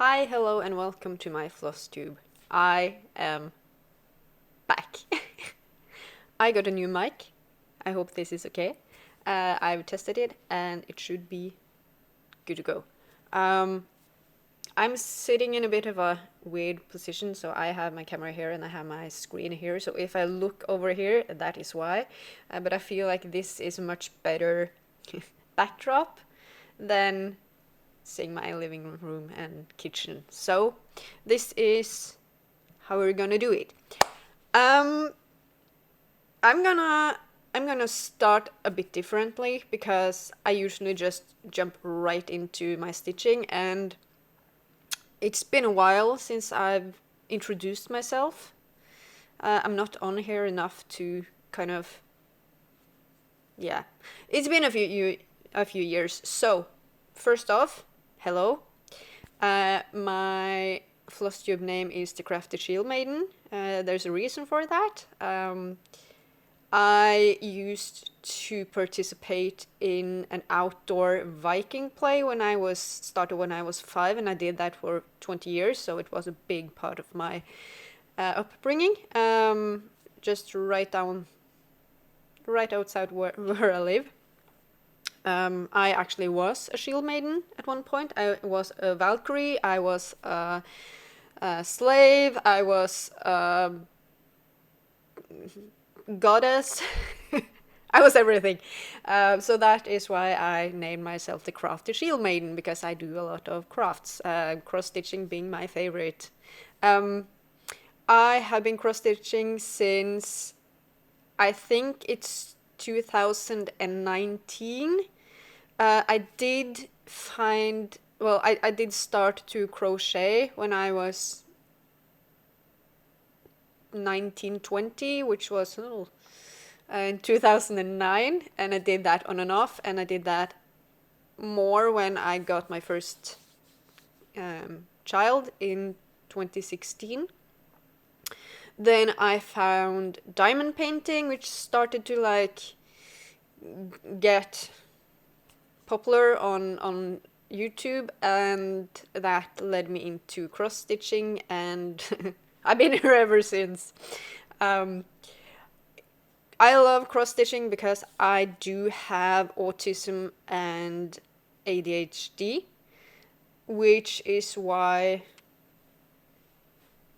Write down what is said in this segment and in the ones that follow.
Hi, hello, and welcome to my Flosstube. I am back. I got a new mic. I hope this is okay. I've tested it and it should be good to go. I'm sitting in a bit of a weird position, so I have my camera here and I have my screen here. So if I look over here, that is why. But I feel like this is a much better backdrop than seeing my living room and kitchen. So this is how we're gonna do it. Um, I'm gonna start a bit differently because I usually just jump right into my stitching, and it's been a while since I've introduced myself. I'm not on here enough to kind of, yeah. It's been a few years. So first off, hello. My Flosstube name is the Crafty Shield Maiden. There's a reason for that. I used to participate in an outdoor Viking play when I was 5, and I did that for 20 years, so it was a big part of my upbringing. Just right outside where I live. I actually was a shield maiden at one point. I was a Valkyrie, I was a slave, I was a goddess. I was everything. So that is why I named myself the Crafty Shield Maiden, because I do a lot of crafts, cross-stitching being my favorite. I have been cross-stitching since, I think it's 2019. I did find, well, I did start to crochet when I was 1920, which was in 2009, and I did that on and off, and I did that more when I got my first child in 2016. Then I found diamond painting, which started to like get popular on YouTube, and that led me into cross stitching, and I've been here ever since. I love cross stitching because I do have autism and ADHD, which is why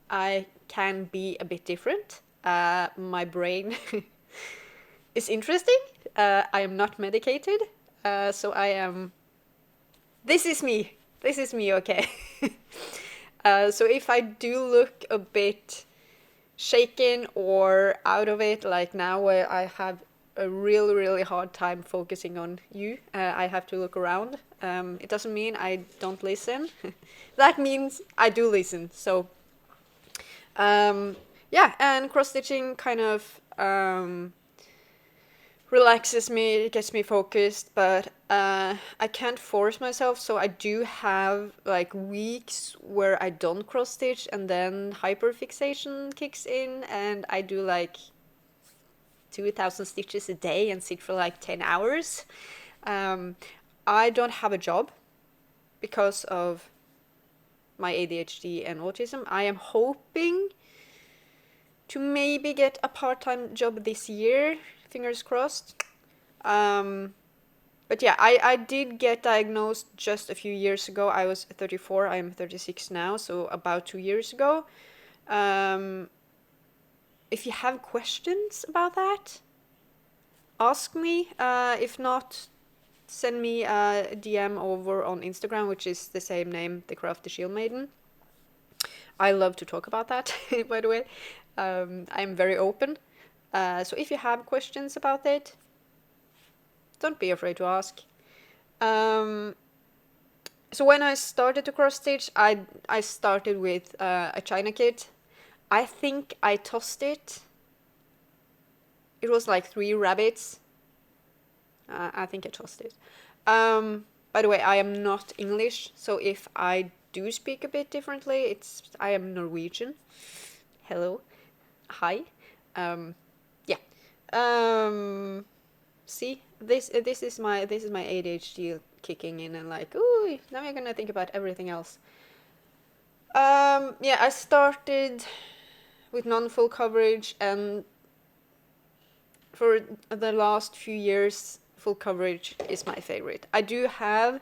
I can be a bit different. My brain is interesting. I am not medicated, so I am. This is me. This is me, okay. So if I do look a bit shaken or out of it, like now where I have a really, really hard time focusing on you, I have to look around. It doesn't mean I don't listen. That means I do listen. So, yeah, and cross stitching kind of relaxes me, it gets me focused, but I can't force myself, so I do have like weeks where I don't cross stitch and then hyperfixation kicks in and I do like 2,000 stitches a day and sit for like 10 hours. I don't have a job because of my ADHD and autism. I am hoping to maybe get a part-time job this year, fingers crossed. But yeah, I did get diagnosed just a few years ago. I was 34, I'm 36 now, so about 2 years ago. If you have questions about that, ask me. If not, send me a DM over on Instagram, which is the same name, the Crafty Shield Maiden. I love to talk about that, by the way. I'm very open. So if you have questions about it, don't be afraid to ask. So when I started to cross stitch, I started with a China kit. I think I tossed it. It was like 3 rabbits. I think I tossed it. By the way, I am not English, so if I do speak a bit differently, I am Norwegian. Hello, hi. Yeah. See, this is my ADHD kicking in and like, ooh, now you're gonna think about everything else. Yeah, I started with non-full coverage, and for the last few years, full coverage is my favorite. I do have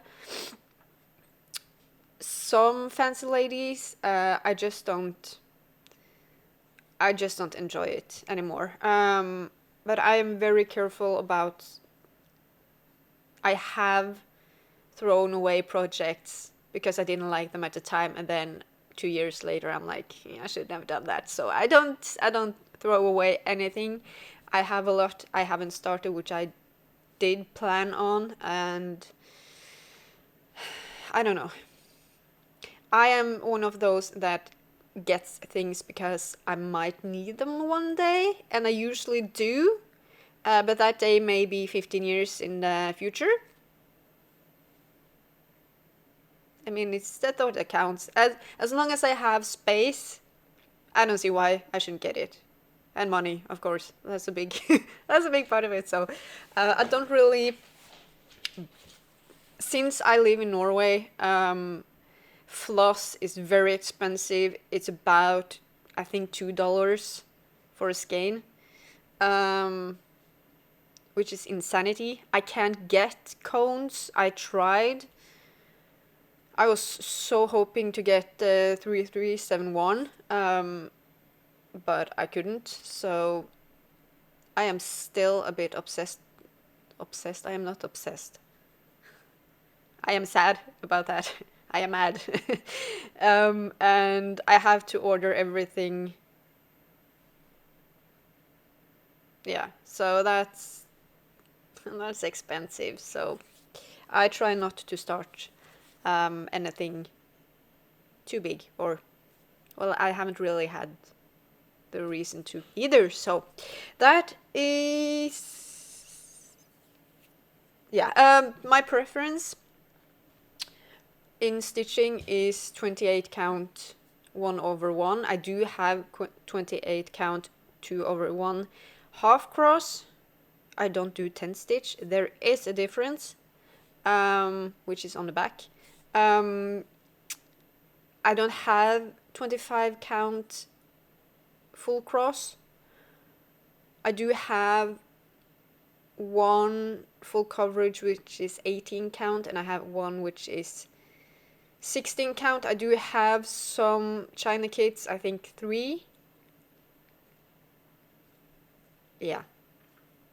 some fancy ladies. I just don't enjoy it anymore. But I am very careful about. I have thrown away projects because I didn't like them at the time, and then 2 years later, I'm like, I shouldn't have done that. So I don't throw away anything. I have a lot I haven't started, which I did plan on, and I don't know. I am one of those that gets things because I might need them one day, and I usually do. But that day may be 15 years in the future. I mean, it's the thought that counts. As long as I have space, I don't see why I shouldn't get it. And money, of course. That's a big that's a big part of it. So I don't really. Since I live in Norway, floss is very expensive. It's about, I think, $2 for a skein, which is insanity. I can't get cones. I tried. I was so hoping to get the 3371, but I couldn't. So I am still a bit obsessed. Obsessed? I am not obsessed. I am sad about that. I am mad. And I have to order everything. Yeah, so that's expensive. So I try not to start anything too big, or well, I haven't really had the reason to either. So that is, yeah. My preference in stitching is 28 count 1/1. I do have 28 count 2/1 half cross. I don't do 10 stitch. There is a difference, which is on the back. I don't have 25 count full cross. I do have one full coverage which is 18 count, and I have one which is 16 count. I do have some China kits, I think 3. Yeah.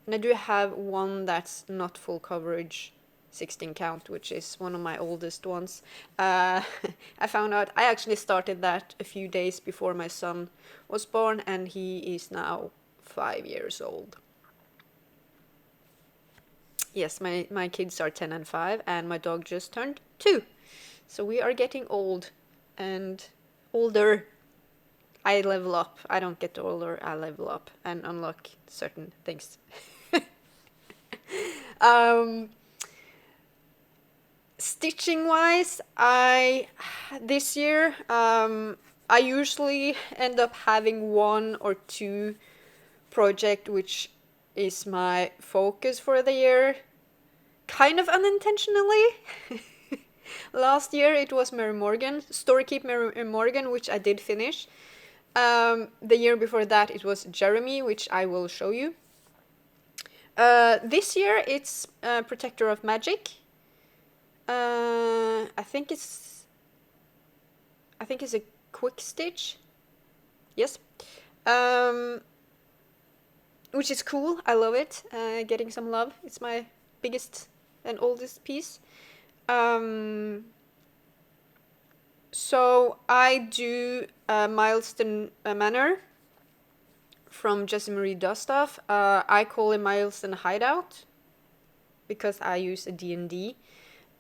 And I do have one that's not full coverage, 16 count, which is one of my oldest ones. I found out I actually started that a few days before my son was born, and he is now 5 years old. Yes, my kids are 10 and 5, and my dog just turned 2. So we are getting old and older. I level up. I don't get older, I level up and unlock certain things. Stitching wise, this year I usually end up having 1 or 2 project which is my focus for the year, kind of unintentionally. Last year it was Mary Morgan, Storykeep Mary Morgan, which I did finish. The year before that it was Jeremy, which I will show you. This year it's Protector of Magic. I think it's a quick stitch. Yes. Which is cool. I love it. Getting some love. It's my biggest and oldest piece. So I do Milestone Manor from Jessie Marie Does Stuff. I call it Milestone Hideout because I use a D&D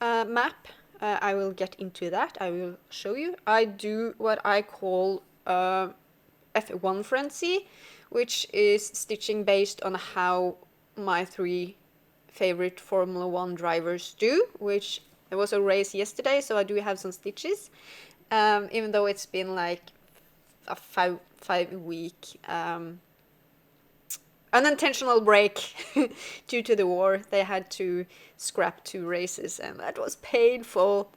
map. I will get into that. I will show you. I do what I call F1 Frenzy, which is stitching based on how my 3 favorite Formula 1 drivers do, which there was a race yesterday, so I do have some stitches, even though it's been like a 5-week unintentional break due to the war. They had to scrap 2 races, and that was painful.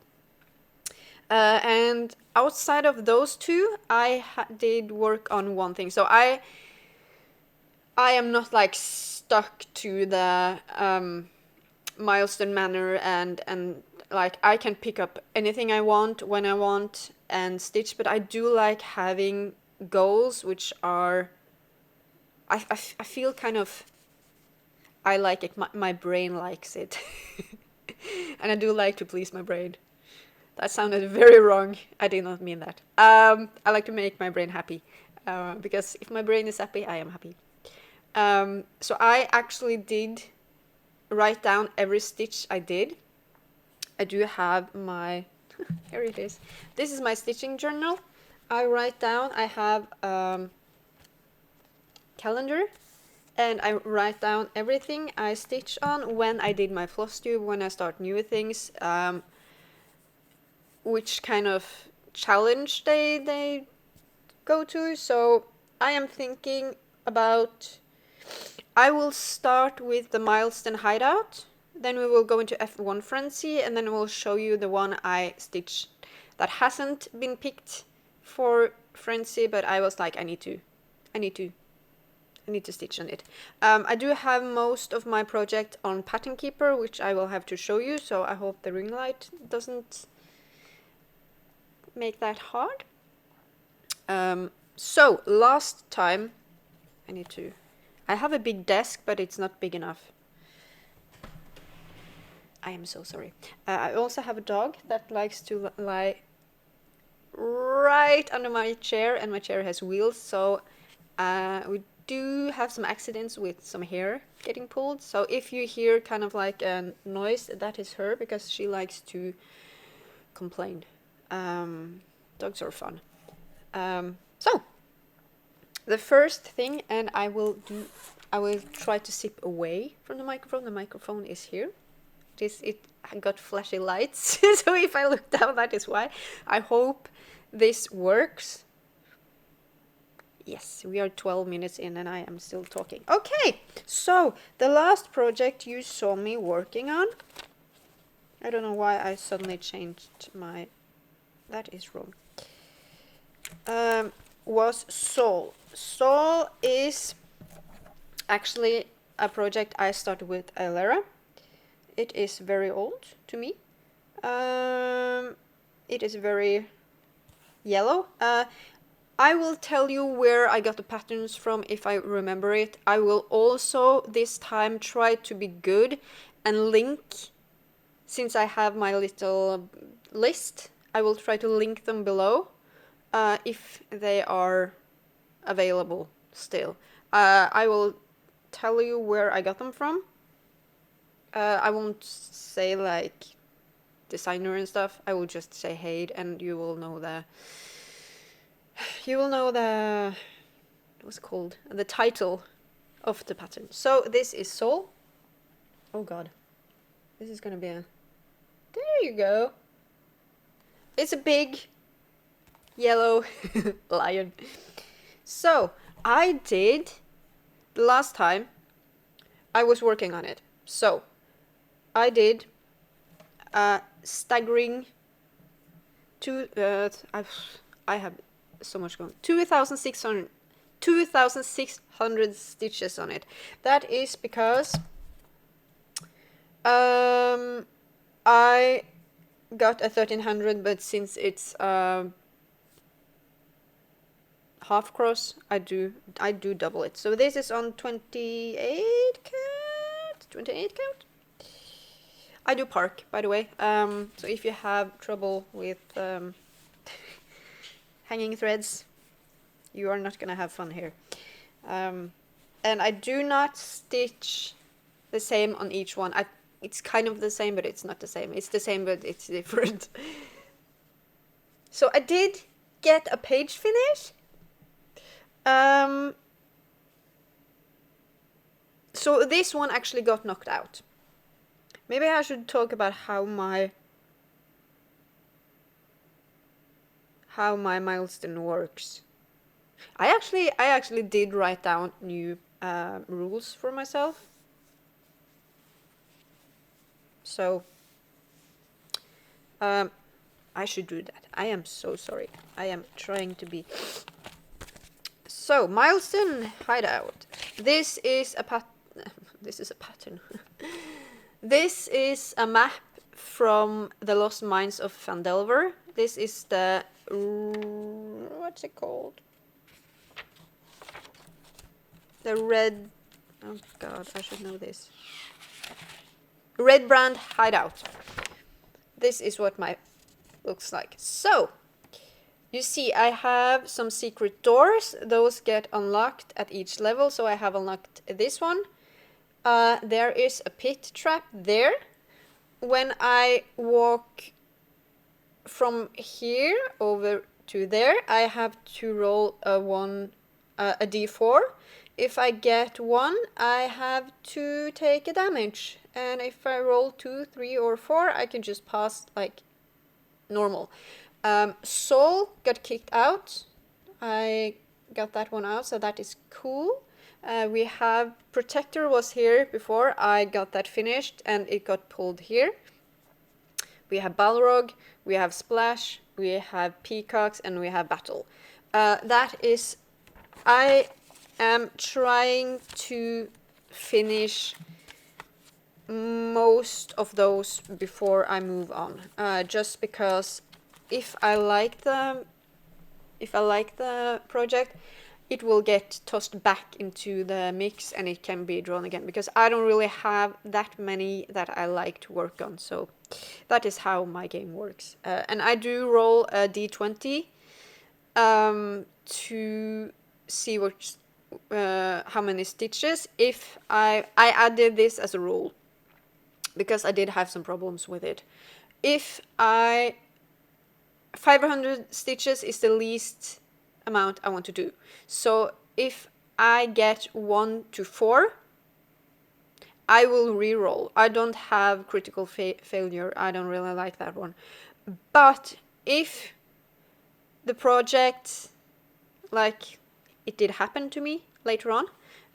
And outside of those two, I did work on one thing. So I am not like stuck to the milestone manner, and like I can pick up anything I want when I want and stitch, but I do like having goals which are I feel kind of I like it, my brain likes it. And I do like to please my brain. That sounded very wrong. I did not mean that. I like to make my brain happy, because if my brain is happy, I am happy. So I actually did write down every stitch I did. I do have my, here it is. This is my stitching journal. I write down, I have calendar, and I write down everything I stitch on, when I did my Flosstube, when I start new things, which kind of challenge they go to. So I am thinking about, I will start with the milestone hideout, then we will go into F1 frenzy, and then we'll show you the one I stitched that hasn't been picked for frenzy, but I was like, I need to stitch on it. I do have most of my project on Pattern Keeper, which I will have to show you, so I hope the ring light doesn't make that hard. So last time, I have a big desk, but it's not big enough. I am so sorry. I also have a dog that likes to lie right under my chair, and my chair has wheels, so we do have some accidents with some hair getting pulled. So if you hear kind of like a noise, that is her, because she likes to complain. Dogs are fun. So the first thing, and I will try to sip away from the microphone. The microphone is here. It got flashy lights, so if I look down, that is why. I hope this works. Yes, we are 12 minutes in and I am still talking. Okay, so the last project you saw me working on, I don't know why I suddenly changed my, that is wrong, was Soul. Soul is actually a project I started with laterrrr. It is very old to me. It is very yellow. I will tell you where I got the patterns from if I remember it. I will also this time try to be good and link, since I have my little list, I will try to link them below if they are available still. I will tell you where I got them from. I won't say like designer and stuff. I will just say Hade, and you will know the what's it called, the title of the pattern. So this is Soul. Oh god, this is gonna be a, there you go. It's a big yellow lion. So I did, the last time I was working on it, so I did staggering I have so much going, 2,600 stitches on it. That is because I got a 1,300, but since it's half cross, I do double it. So this is on 28 count. 28 count. I do park, by the way. So if you have trouble with hanging threads, you are not gonna have fun here. And I do not stitch the same on each one. It's kind of the same, but it's not the same. It's the same, but it's different. So I did get a page finish. So this one actually got knocked out. Maybe I should talk about how my milestone works. I actually did write down new rules for myself. So I should do that. I am so sorry. I am trying to be... So, milestone hideout. This is a this is a pattern. This is a map from the Lost Mines of Phandelver. This is the... what's it called? The red... oh god, I should know this. Red Brand hideout. This is what my looks like. So, you see I have some secret doors. Those get unlocked at each level. So I have unlocked this one. There is a pit trap there. When I walk from here over to there, I have to roll a d4. If I get 1, I have to take a damage. And if I roll 2, 3, or 4, I can just pass like normal. Soul got kicked out. I got that one out, so that is cool. We have Protector was here before. I got that finished and it got pulled here. We have Balrog, we have Splash, we have Peacocks, and we have Battle. That is... I am trying to finish most of those before I move on. Just because if I like the project, it will get tossed back into the mix and it can be drawn again, because I don't really have that many that I like to work on. So that is how my game works. And I do roll a d20 to see what how many stitches. If I added this as a rule because I did have some problems with it. If 500 stitches is the least amount I want to do. So if I get 1 to 4, I will re-roll. I don't have critical failure. I don't really like that one. But if the project, like it did happen to me later on,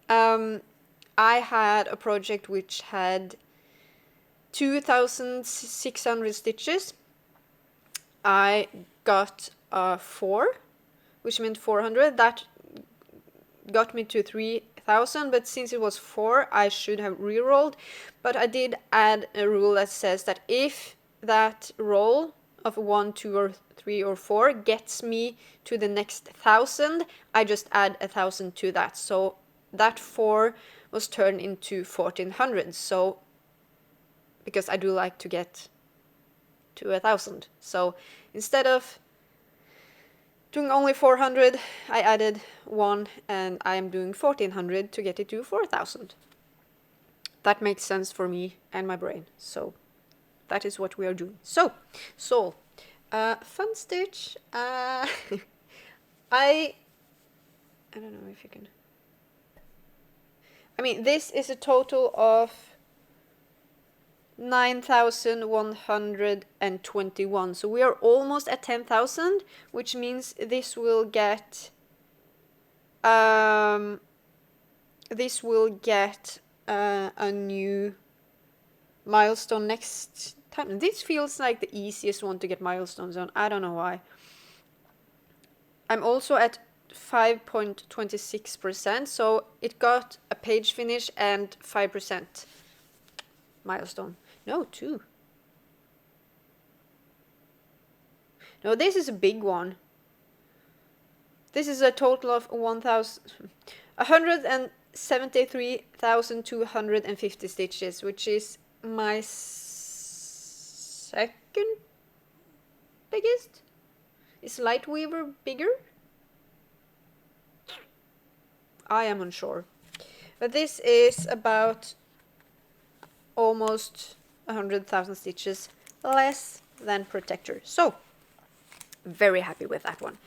I had a project which had 2,600 stitches. I got 4, which meant 400. That got me to 3,000, but since it was 4, I should have re-rolled. But I did add a rule that says that if that roll of 1, 2, or 3, or 4 gets me to the next 1,000, I just add 1,000 to that. So that 4 was turned into 1,400. So because I do like to get to 1,000. So instead of doing only 400, I added 1, and I am doing 1,400 to get it to 4,000. That makes sense for me and my brain. So that is what we are doing. So, Soul. Fun stitch. I don't know if you can... I mean, this is a total of 9,121. So we are almost at 10,000, which means this will get a new milestone next time. This feels like the easiest one to get milestones on. I don't know why. I'm also at 5.26%, so it got a page finish and 5% milestone. No, 2. No, this is a big one. This is a total of 173,250 stitches, which is my second biggest. Is Lightweaver bigger? I am unsure. But this is about almost 100,000 stitches less than Protector. So, very happy with that one.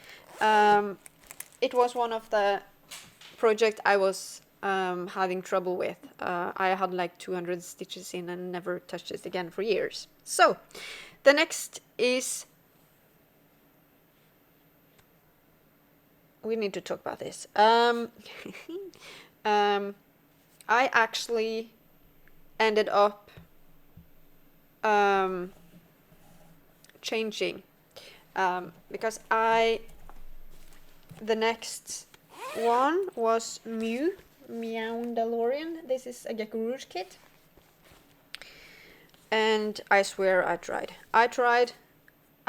It was one of the projects I was having trouble with. I had like 200 stitches in and never touched it again for years. So, the next is... we need to talk about this. I actually ended up changing because the next one was Meowndalorian. This is a Gecko Rouge kit. And I swear I tried. I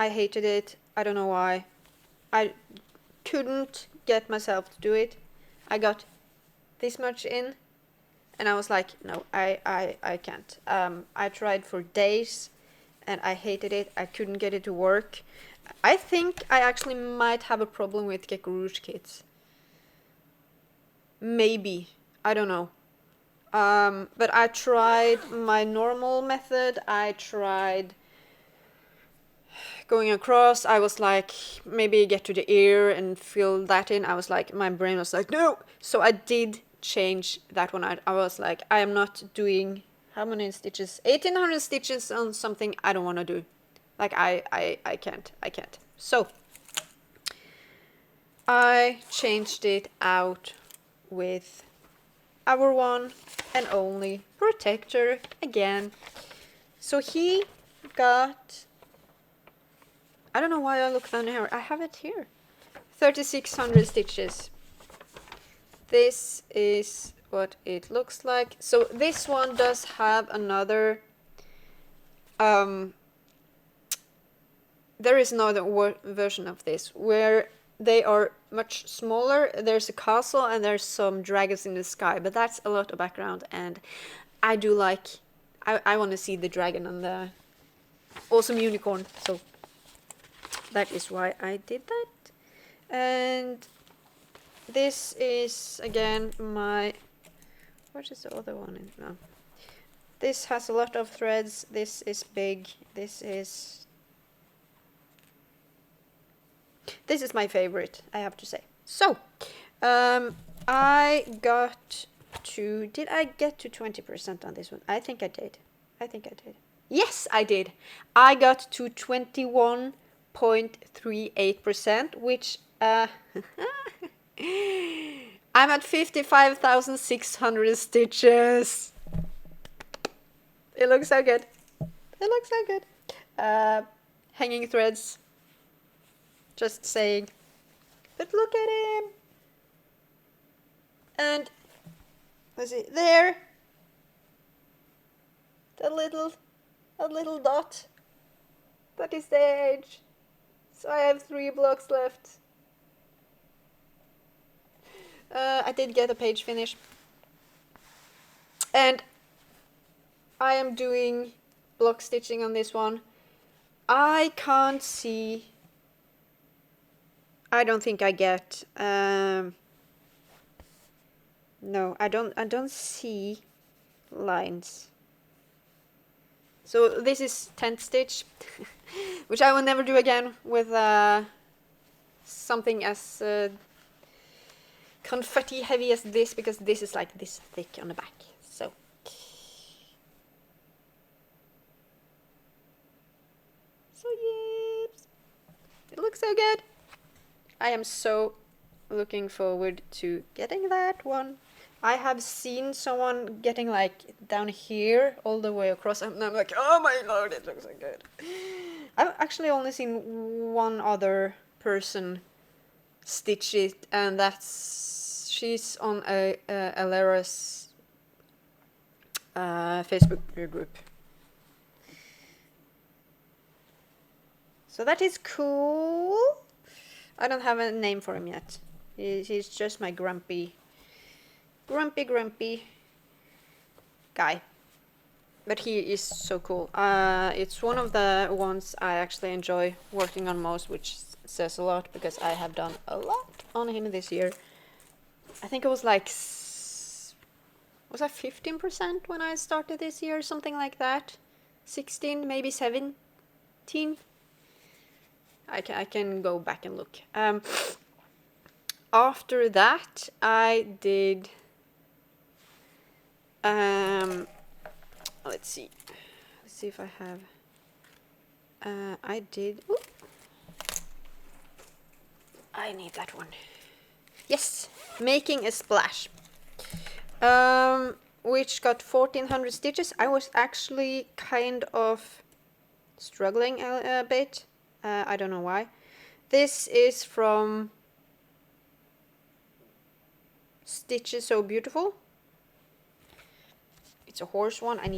hated it. I don't know why. I couldn't get myself to do it. I got this much in and I was like, no, I can't. I tried for days and I hated it. I couldn't get it to work. I think I actually might have a problem with Gecko Rouge kits. Maybe. I don't know. But I tried my normal method. I tried going across. I was like, maybe get to the ear and fill that in. I was like, my brain was like, no. So I did change that one. I was like, I am not doing, how many stitches? 1800 stitches on something I don't want to do. Like, I can't. So I changed it out with our one and only protector again. So he got, I don't know why I look down here. I have it here. 3600 stitches. This is what it looks like. So this one does have another, there is another version of this where they are much smaller. There's a castle and there's some dragons in the sky, but that's a lot of background, and I do like, I want to see the dragon and the awesome unicorn, so that is why I did that. And this is again my, what is the other one in? No. This has a lot of threads. This is big. This is my favorite, I have to say. So, I got to, did I get to 20% on this one? I think I did. Yes, I did. I got to 21.38%, which, I'm at 55,600 stitches. It looks so good. Hanging threads. Just saying. But look at him. And let's see, there. A little dot. That is the edge. So I have 3 blocks left. I did get a page finish. And I am doing block stitching on this one. I can't see, I don't think I get, no, I don't see lines. So this is 10th stitch, which I will never do again with something as confetti heavy as this, because this is like this thick on the back. So yes, it looks so good. I am so looking forward to getting that one. I have seen someone getting like down here all the way across, and I'm like, oh my lord, it looks so good. I've actually only seen one other person stitch it, and she's on a laterrrr's Facebook group. So that is cool. I don't have a name for him yet. He's just my grumpy guy. But he is so cool. It's one of the ones I actually enjoy working on most, which says a lot because I have done a lot on him this year. I think it was like, was that 15% when I started this year, something like that? 16, maybe 17? I can go back and look. After that, I did, let's see if I have, I did, ooh, I need that one. Yes, Making a Splash, which got 1400 stitches. I was actually kind of struggling a bit I don't know why. This is from Stitches So Beautiful. It's a horse one. I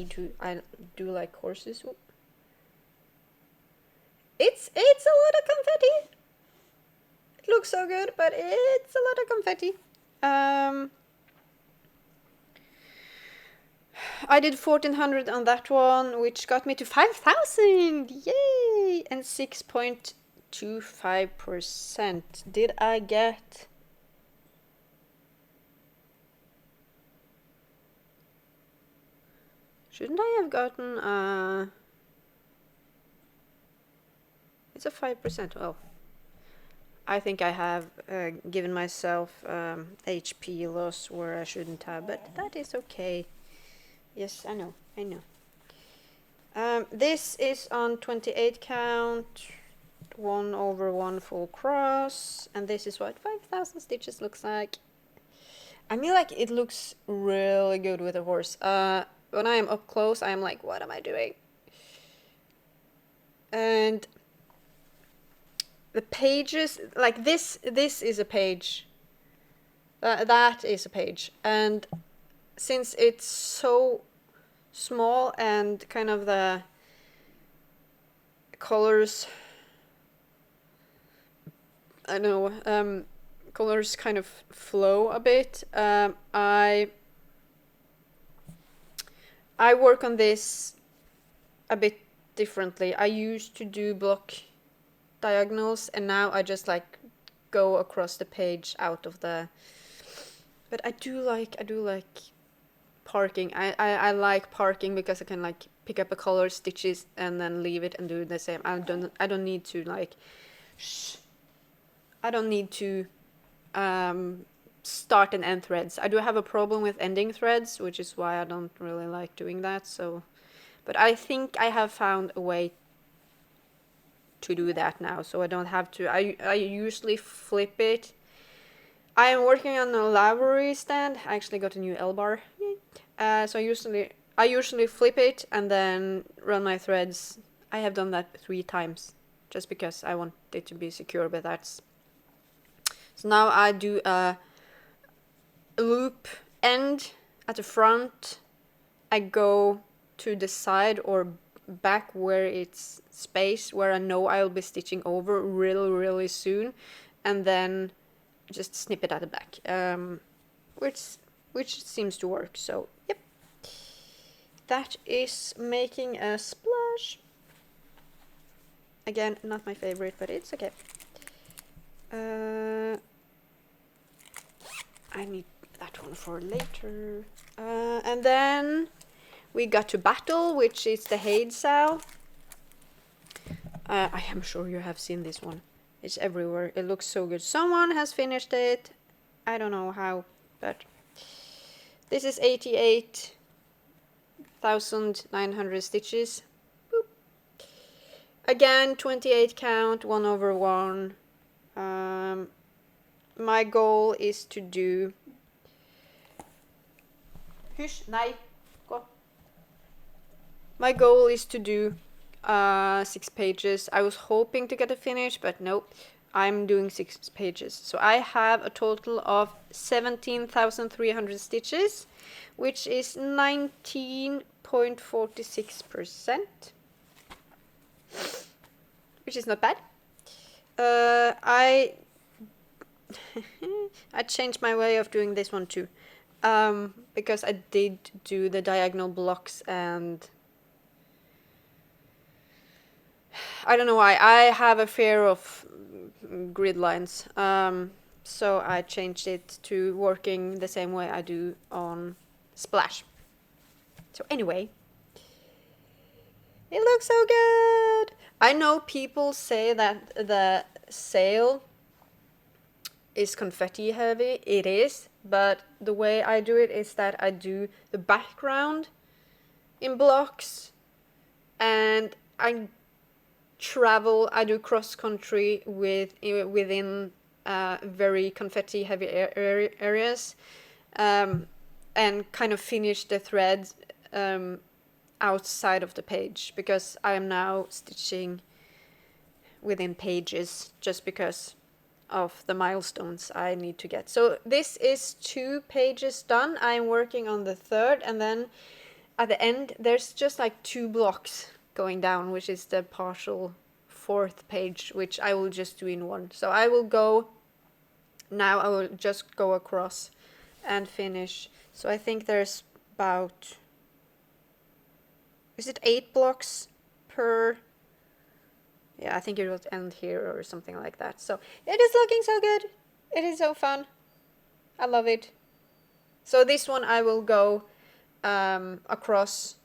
do like horses. It's a lot of confetti. It looks so good, but it's a lot of confetti. I did 1400 on that one, which got me to 5000. Yay! And 6.25%. Did I get... Shouldn't I have gotten it's a 5%. Oh. I think I have given myself HP loss where I shouldn't have, but that is okay. Yes, I know. This is on 28 count, 1/1 full cross, and this is what 5000 stitches looks like. I mean, like, it looks really good with a horse. When I am up close, I am like, what am I doing? And the pages, like this is a page. That is a page. And since it's so small and kind of the colors, I don't know, colors kind of flow a bit, I work on this a bit differently. I used to do block diagonals, and now I just like go across the page out of the... But I do like parking. I like parking because I can like pick up a color, stitches, and then leave it and do the same. I don't need to like I don't need to start and end threads. I do have a problem with ending threads, which is why I don't really like doing that. So, but I think I have found a way to do that now, so I don't have to. I usually flip it. I am working on a library stand. I actually got a new L-bar. So I usually flip it and then run my threads. I have done that 3 times just because I want it to be secure, but that's... So now I do a loop end at the front. I go to the side or back where it's space, where I know I'll be stitching over really soon, and then just snip it at the back, which seems to work. So yep, that is making a splash. Again, not my favorite, but it's okay. I need that one for later. And then we got to Battle, which is the Haidsow. I am sure you have seen this one. It's everywhere. It looks so good. Someone has finished it. I don't know how, but this is 88,900 stitches. Boop. Again, 28 count, 1/1. My goal is to do... Hush, nej, go. My goal is to do 6 pages. I was hoping to get it finished, but nope. I'm doing 6 pages. So I have a total of 17,300 stitches, which is 19.46%, which is not bad. I changed my way of doing this one too, because I did do the diagonal blocks, and I don't know why. I have a fear of grid lines, so I changed it to working the same way I do on Splash. So anyway, it looks so good. I know people say that the sail is confetti heavy. It is, but the way I do it is that I do the background in blocks, and I do cross country within very confetti heavy areas, and kind of finish the threads outside of the page, because I am now stitching within pages, just because of the milestones I need to get. So this is 2 pages done. I'm working on the 3rd, and then at the end there's just like 2 blocks going down, which is the partial 4th page, which I will just do in one. So I will go now, I will just go across and finish. So I think there's about, is it 8 blocks per? Yeah, I think it will end here or something like that. So it is looking so good. It is so fun. I love it. So this one I will go across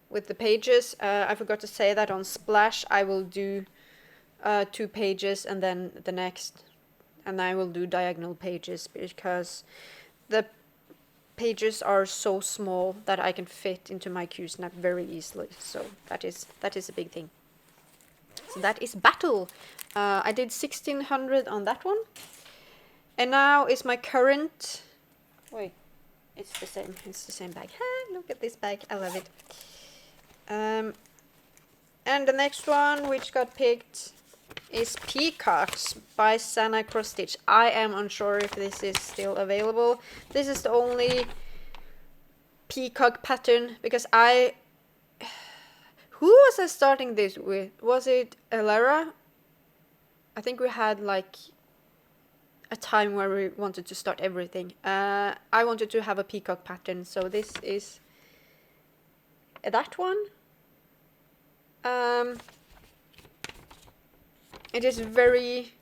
with the pages. I forgot to say that on Splash I will do 2 pages and then the next, and I will do diagonal pages because the pages are so small that I can fit into my Q-snap very easily. So that is a big thing. So that is Battle. I did 1600 on that one. And now is my current... Wait, it's the same bag. Look at this bag, I love it. And the next one which got picked is Peacocks by Sana Cross Stitch. I am unsure if this is still available. This is the only peacock pattern because who was I starting this with? Was it Elara? I think we had like a time where we wanted to start everything. I wanted to have a peacock pattern, so this is that one. It is very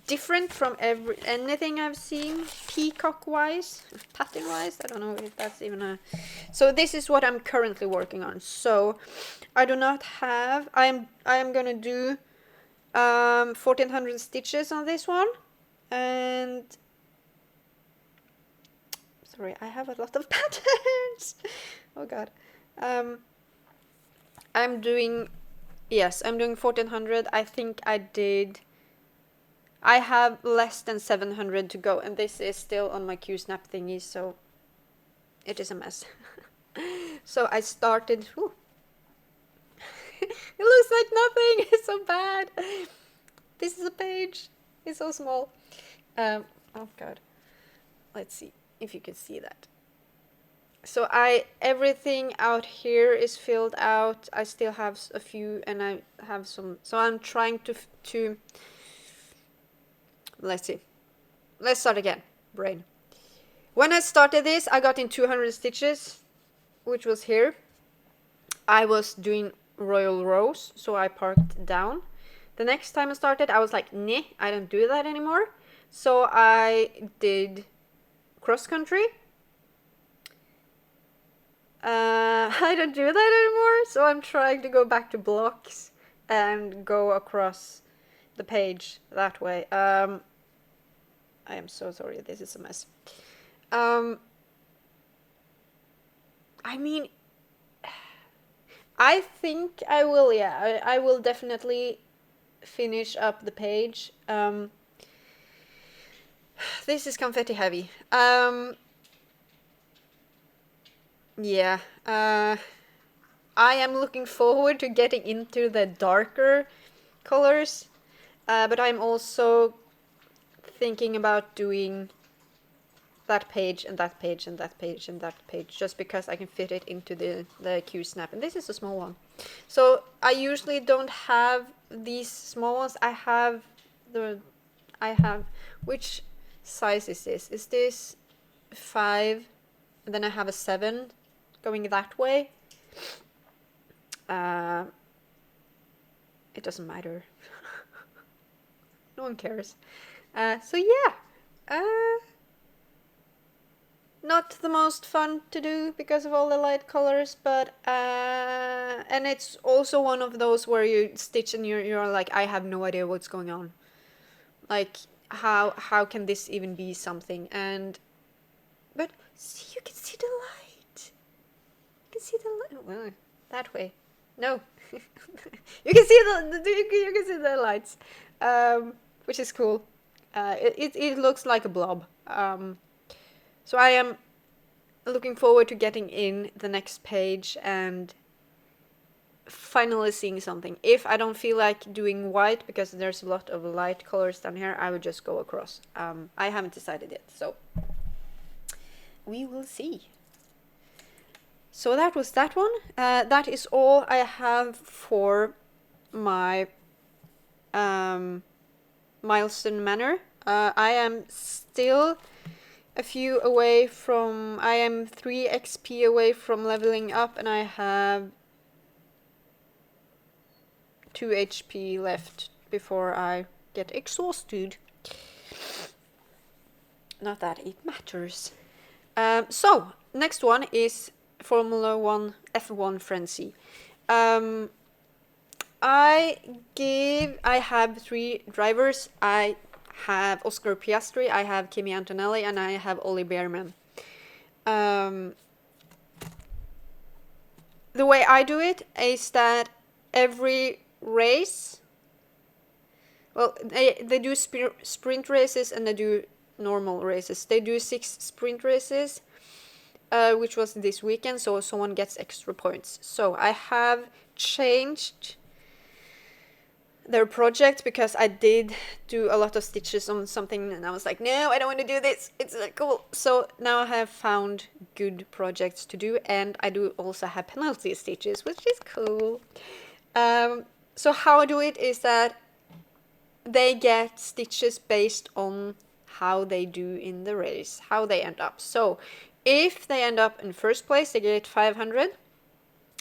different from anything I've seen peacock wise, pattern wise. I don't know if that's even a... So this is what I'm currently working on. So I do not have... I am gonna do 1400 stitches on this one, and sorry, I have a lot of patterns. Oh god. I'm doing 1400. I think I have less than 700 to go, and this is still on my Q-snap thingy, so it is a mess. So I started... It looks like nothing! It's so bad! This is a page. It's so small. Oh god. Let's see if you can see that. So everything out here is filled out. I still have a few, and I have some... So I'm trying to let's see. Let's start again. Brain. When I started this, I got in 200 stitches, which was here. I was doing Royal Rose, so I parked down. The next time I started, I was like, nah, I don't do that anymore. So I did cross country. I don't do that anymore, so I'm trying to go back to blocks and go across the page that way. I am so sorry, this is a mess. I mean, I think I will, yeah, I will definitely finish up the page. This is confetti heavy. Yeah, I am looking forward to getting into the darker colors, but I'm also thinking about doing that page and that page and that page and that page, just because I can fit it into the Q-snap, and this is a small one. So I usually don't have these small ones. I have which size is this? Is this 5? And then I have a 7 going that way. It doesn't matter. No one cares. So yeah, not the most fun to do because of all the light colors, but and it's also one of those where you stitch and you're like, I have no idea what's going on. Like, how can this even be something? But see, you can see the light. You can see the light. Well, that way. No, you can see you can see the lights, which is cool. It looks like a blob. So I am looking forward to getting in the next page and finally seeing something. If I don't feel like doing white because there's a lot of light colors down here, I would just go across. I haven't decided yet, so we will see. So that was that one. That is all I have for my milestone manor. I am still a few away from, I am 3 XP away from leveling up, and I have 2 HP left before I get exhausted. Not that it matters. So, next one is Formula 1 F1 Frenzy. I have 3 drivers. I have Oscar Piastri, I have Kimi Antonelli, and I have Ollie Bearman. The way I do it is that every race, well, they do sprint races and they do normal races. They do 6 sprint races, which was this weekend, so someone gets extra points. So I have changed their project because I did do a lot of stitches on something and I was like, no, I don't want to do this, it's not cool. So now I have found good projects to do, and I do also have penalty stitches, which is cool. So how I do it is that they get stitches based on how they do in the race, how they end up. So if they end up in first place, they get 500.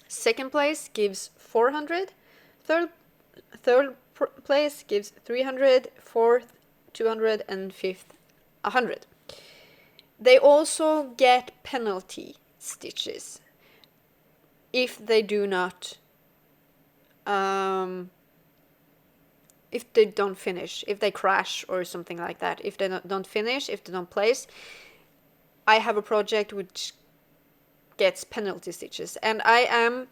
Second place gives 400. Third place gives 300, fourth 200, and fifth 100. They also get penalty stitches if they do not, if they don't finish, if they crash or something like that. If they don't finish, if they don't place, I have a project which gets penalty stitches, and I am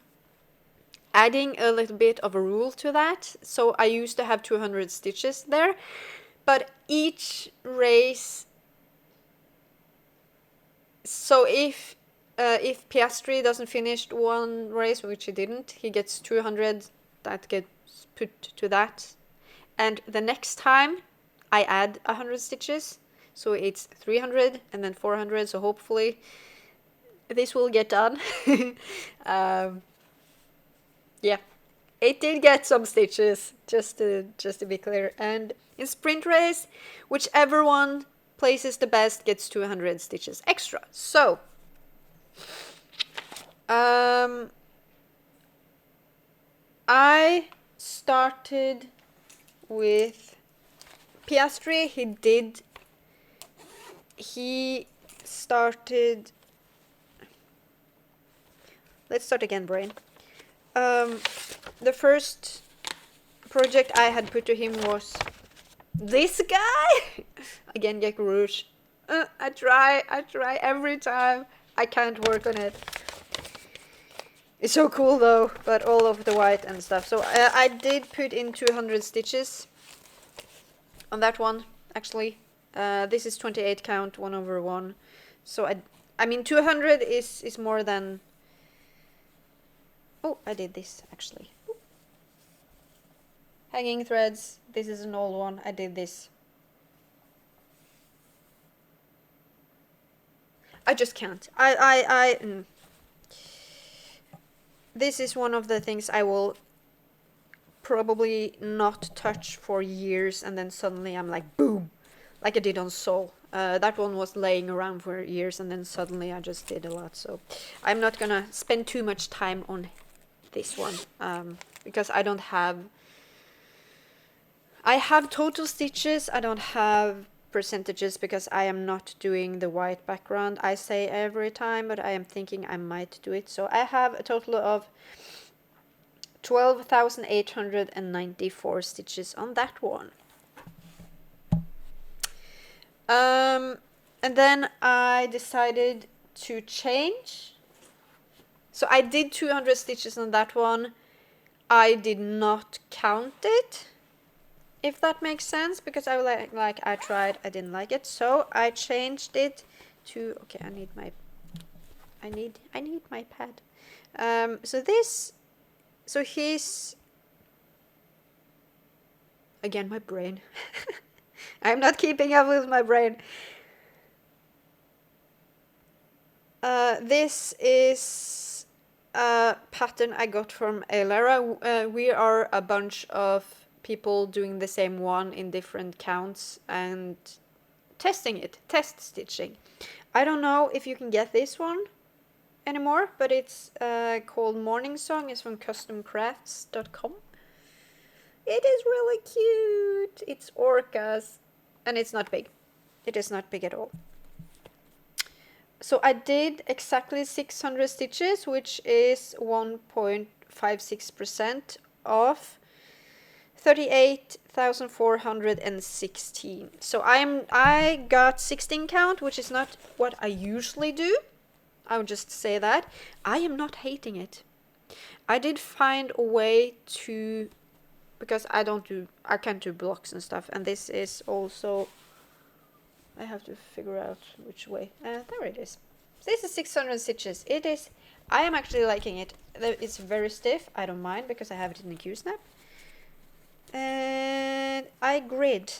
adding a little bit of a rule to that. So I used to have 200 stitches there, but each race, so if Piastri doesn't finish one race, which he didn't, he gets 200 that gets put to that, and the next time I add 100 stitches, so it's 300 and then 400, so hopefully this will get done. Yeah, it did get some stitches, just to be clear. And in sprint race, whichever one places the best gets 200 stitches extra. So, I started with Piastri. He started. Let's start again, brain. The first project I had put to him was this guy. Again, Gecko Rouge. I try every time. I can't work on it. It's so cool though, but all of the white and stuff. So I did put in 200 stitches on that one, actually. This is 28 count, 1/1. So I mean 200 is more than... Oh, I did this, actually. Ooh. Hanging threads. This is an old one. I did this. I just can't. This is one of the things I will probably not touch for years, and then suddenly I'm like, boom! Like I did on Soul. That one was laying around for years, and then suddenly I just did a lot. So I'm not gonna spend too much time on this one, because I don't have... I have total stitches, I don't have percentages because I am not doing the white background, I say every time, but I am thinking I might do it. So I have a total of 12,894 stitches on that one. And then I decided to change. So I did 200 stitches on that one. I did not count it, if that makes sense, because I I tried, I didn't like it. So I changed it to... Okay, I need my pad. So this So he's... Again, my brain. I'm not keeping up with my brain. This is a pattern I got from laterrrr. We are a bunch of people doing the same one in different counts and testing it, test stitching. I don't know if you can get this one anymore, but it's called Morning Song. It's from customcrafts.com. It is really cute. It's orcas, and it's not big. It is not big at all. So I did exactly 600 stitches, which is 1.56% of 38,416. So I got 16 count, which is not what I usually do. I would just say that. I am not hating it. I did find a way to, because I can't do blocks and stuff, and this is also, I have to figure out which way. There it is. So this is 600 stitches. It is, I am actually liking it. It's very stiff. I don't mind because I have it in a Q-snap. And I grid,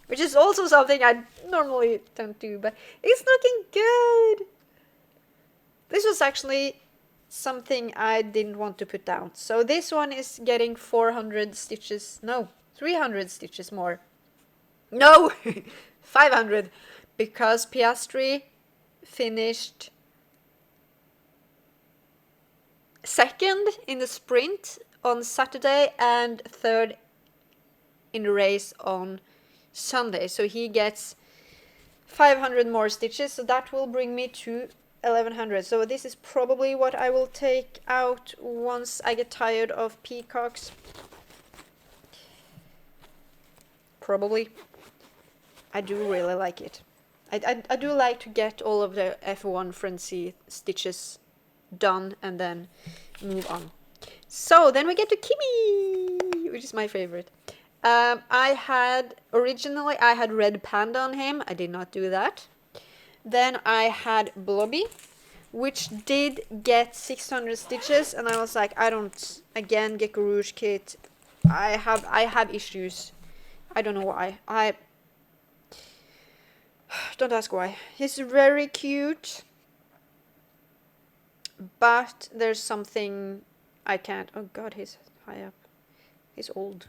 which is also something I normally don't do, but it's looking good. This was actually something I didn't want to put down. So this one is getting 400 stitches. No, 300 stitches more. No, 500, because Piastri finished second in the sprint on Saturday and third in the race on Sunday. So he gets 500 more stitches. So that will bring me to 1100. So this is probably what I will take out once I get tired of peacocks. Probably. I do really like it. I do like to get all of the F1 Frenzy stitches done and then move on. So then we get to Kimmy, which is my favorite. Originally I had Red Panda on him. I did not do that. Then I had Blobby, which did get 600 stitches, and I was like, I don't, again, Gecko Rouge kit. I have issues. I don't know why. Don't ask why. He's very cute, but there's something I can't. Oh god, he's high up. He's old.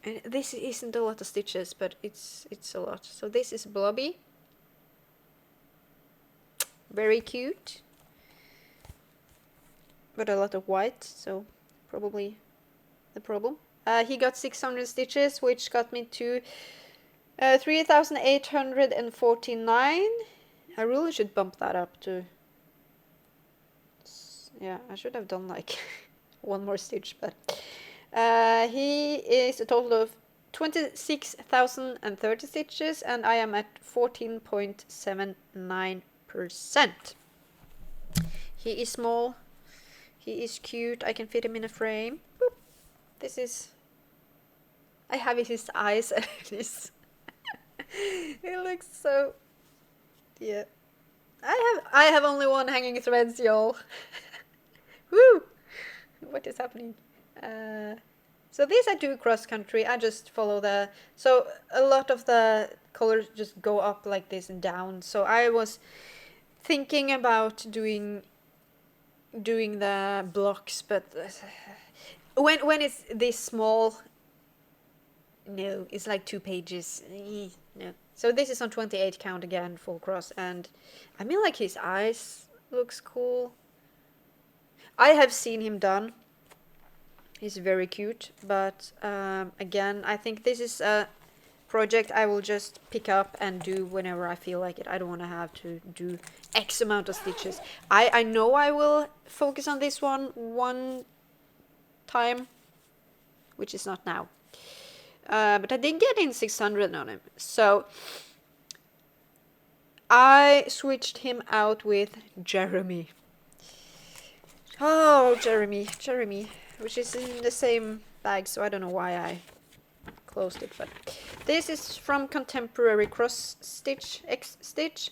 And this isn't a lot of stitches, but it's a lot. So this is Blobby. Very cute. But a lot of white, so probably the problem. He got 600 stitches, which got me to 3,849. I really should bump that up to... Yeah, I should have done like one more stitch, but... he is a total of 26,030 stitches, and I am at 14.79%. He is small. He is cute. I can fit him in a frame. Boop. This is... I have his eyes and his... It looks so... Yeah. I have only one hanging threads, y'all. Woo! What is happening? So these I do cross country. I just follow the... So a lot of the colors just go up like this and down. So I was thinking about doing the blocks, but when it's this small, no, it's like 2 pages. No. So this is on 28 count again, full cross, and I mean, like, his eyes looks cool. I have seen him done. He's very cute, but again, I think this is a project I will just pick up and do whenever I feel like it. I don't want to have to do X amount of stitches. I know I will focus on this one time, which is not now. But I did get in 600 on him, so I switched him out with Jeremy. Oh, Jeremy, which is in the same bag, so I don't know why I closed it, but this is from Contemporary Cross Stitch X Stitch.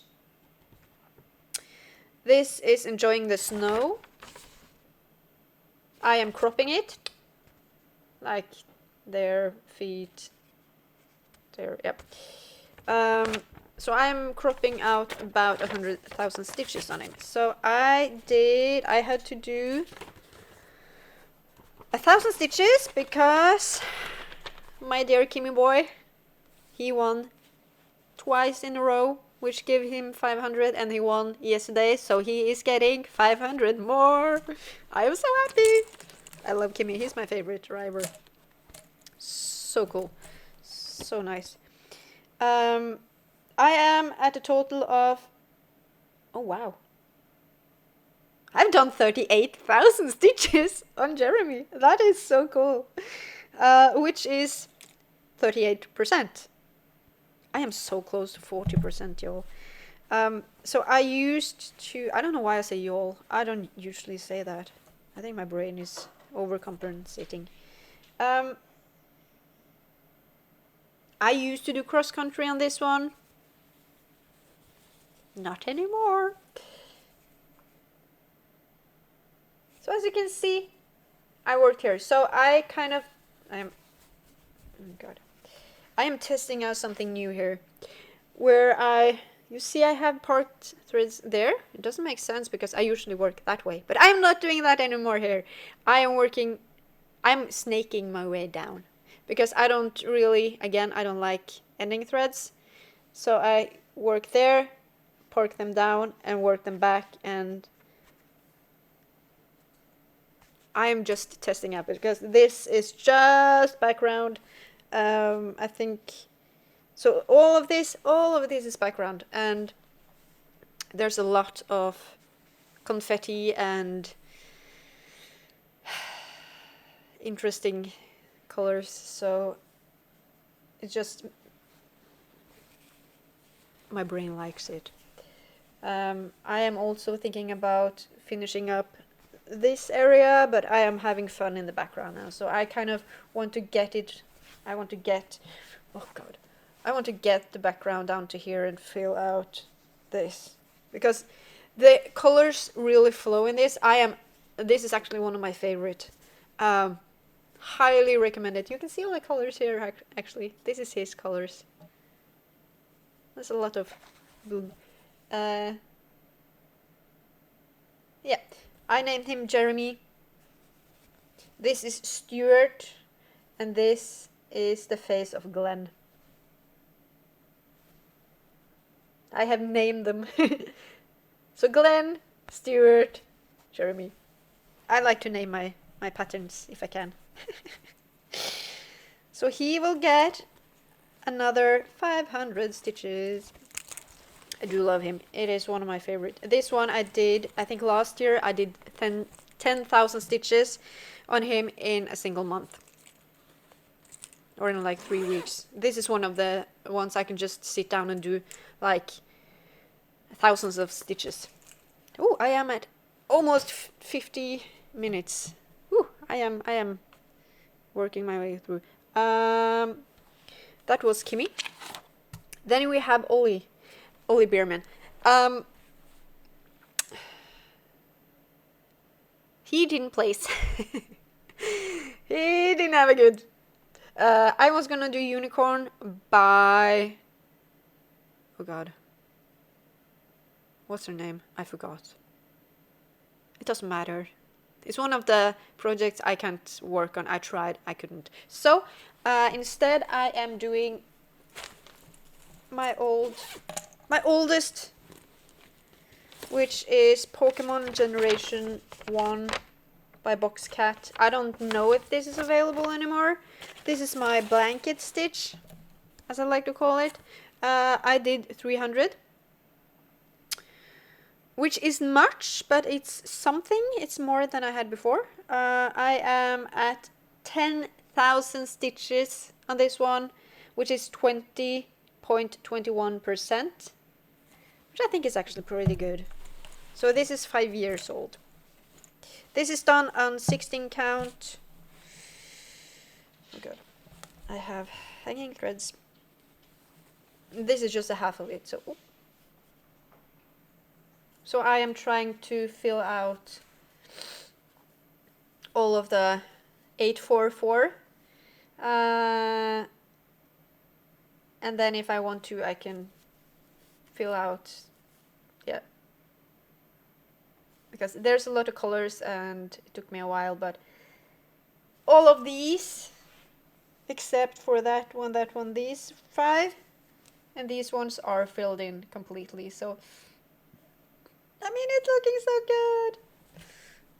This is Enjoying the Snow. I am cropping it. Like their feet. There, yep. So I'm cropping out about 100,000 stitches on it. So I had to do 1,000 stitches because my dear Kimmy boy, he won twice in a row, which gave him 500, and he won yesterday, so he is getting 500 more. I am so happy. I love Kimmy. He's my favorite driver. So cool. So nice. I am at a total of... Oh, wow. I've done 38,000 stitches on Jeremy. That is so cool. Which is 38%. I am so close to 40%, y'all. So I used to... I don't know why I say y'all. I don't usually say that. I think my brain is overcompensating. I used to do cross-country on this one. Not anymore. So as you can see, I worked here. So I am testing out something new here. Where you see I have part threads there. It doesn't make sense because I usually work that way. But I'm not doing that anymore here. I'm snaking my way down. Because I don't like ending threads. So I work there, park them down, and work them back, and I'm just testing out because this is just background. I think so. All of this is background, and there's a lot of confetti and interesting colors. So it's just my brain likes it. I am also thinking about finishing up this area, but I am having fun in the background now. So I kind of want to get it. I want to get the background down to here and fill out this because the colors really flow in this. This is actually one of my favorite. Highly recommended. You can see all the colors here. Actually, this is his colors. There's a lot of blue. Yeah, I named him Jeremy. This is Stuart, and this is the face of Glenn. I have named them. So Glenn, Stuart, Jeremy. I like to name my patterns if I can. So he will get another 500 stitches. I do love him. It is one of my favorite. This one I think last year I did 10,000 stitches on him in a single month. Or in like 3 weeks. This is one of the ones I can just sit down and do like thousands of stitches. Oh, I am at almost 50 minutes. Ooh, I am working my way through. That was Kimmy. Then we have Ollie Bierman. He didn't place. He didn't have a good. I was gonna do unicorn by... Oh god. What's her name? I forgot. It doesn't matter. It's one of the projects I can't work on. I tried, I couldn't. So, instead I am doing my oldest, which is Pokemon Generation 1 by Boxcat. I don't know if this is available anymore. This is my blanket stitch, as I like to call it. I did 300, which is much, but it's something. It's more than I had before. I am at 10,000 stitches on this one, which is 20.21%, which I think is actually pretty good. So this is 5 years old. This is done on 16 count. Oh god, I have hanging threads. This is just a half of it, so I am trying to fill out all of the 844. And then if I want to, I can fill out, yeah. Because there's a lot of colors and it took me a while, but all of these, except for that one, these 5, and these ones are filled in completely. So, I mean, it's looking so good.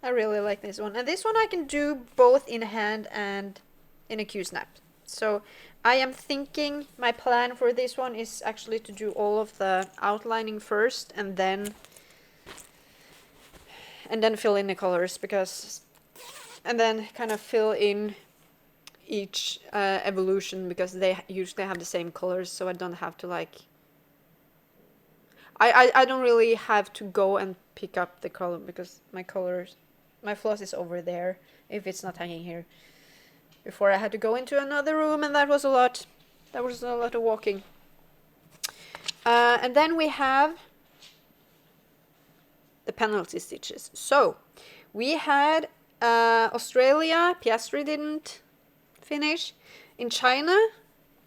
I really like this one. And this one I can do both in hand and in a Q-snap. So I am thinking my plan for this one is actually to do all of the outlining first and then fill in the colors, because and then kind of fill in each evolution, because they usually have the same colors, so I don't have to like I don't really have to go and pick up the color, because my floss is over there if it's not hanging here. Before I had to go into another room, and that was a lot. That was a lot of walking. And then we have the penalty stitches. So we had Australia, Piastri didn't finish. In China,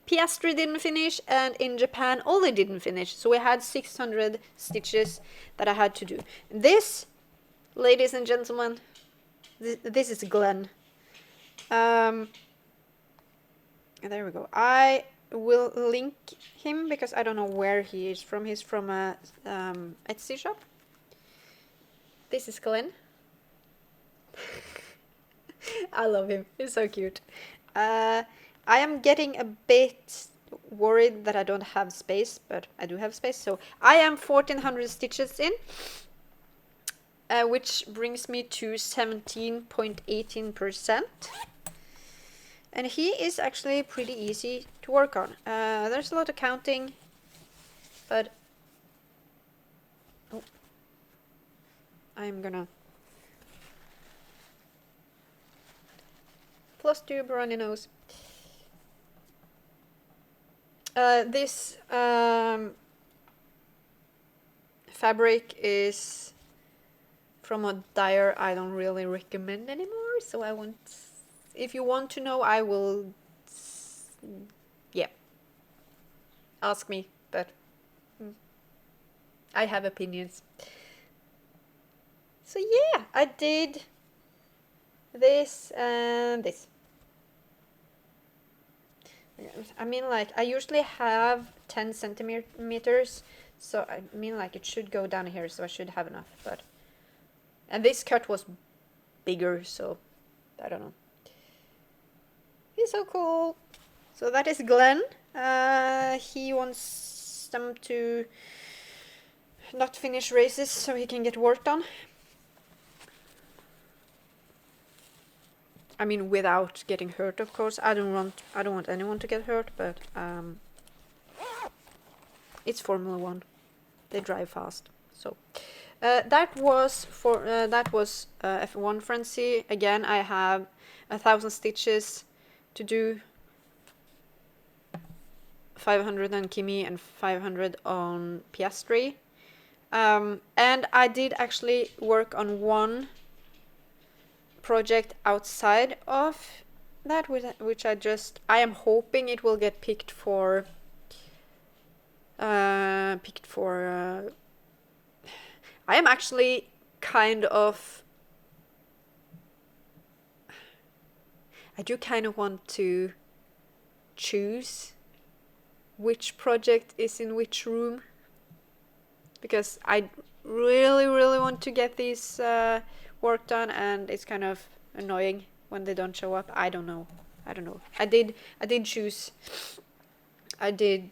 Piastri didn't finish, and in Japan, Ollie didn't finish. So we had 600 stitches that I had to do. This, ladies and gentlemen, this is Glenn. There we go. I will link him because I don't know where he is from. He's from a Etsy shop. This is Glenn. I love him. He's so cute. I am getting a bit worried that I don't have space, but I do have space. So I am 1400 stitches in, which brings me to 17.18%. And he is actually pretty easy to work on. There's a lot of counting, but oh, I'm gonna Flosstube, runny nose. This fabric is from a dyer I don't really recommend anymore, so I won't. If you want to know, I will, yeah, ask me, but I have opinions. So yeah, I did this and this. I mean, like, I usually have 10 centimeters, so I mean, like, it should go down here, so I should have enough, but, and this cut was bigger, so I don't know. He's so cool. So that is Glenn. He wants them to not finish races so he can get work on. I mean, without getting hurt, of course. I don't want anyone to get hurt, but it's Formula 1. They drive fast. So that was F1 Frenzy. Again, I have 1,000 stitches to do, 500 on Kimi and 500 on Piastri. And I did actually work on one project outside of that, which I am hoping it will get picked for I am actually kind of, I do kind of want to choose which project is in which room, because I really want to get these work done, and it's kind of annoying when they don't show up. I don't know. I did choose. I did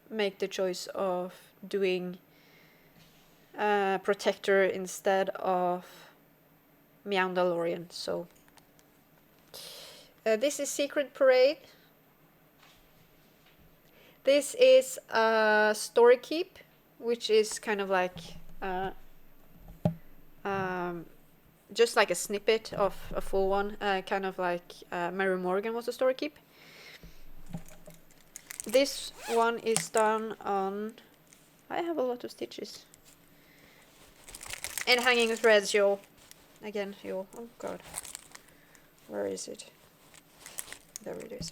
make the choice of doing Protector instead of Meowdalorian. So this is Secret Parade. This is Story Keep, which is kind of like just like a snippet of a full one, kind of like Mary Morgan was a Story Keep. This one is done on, I have a lot of stitches, and hanging threads, y'all. again, oh god, where is it? There it is.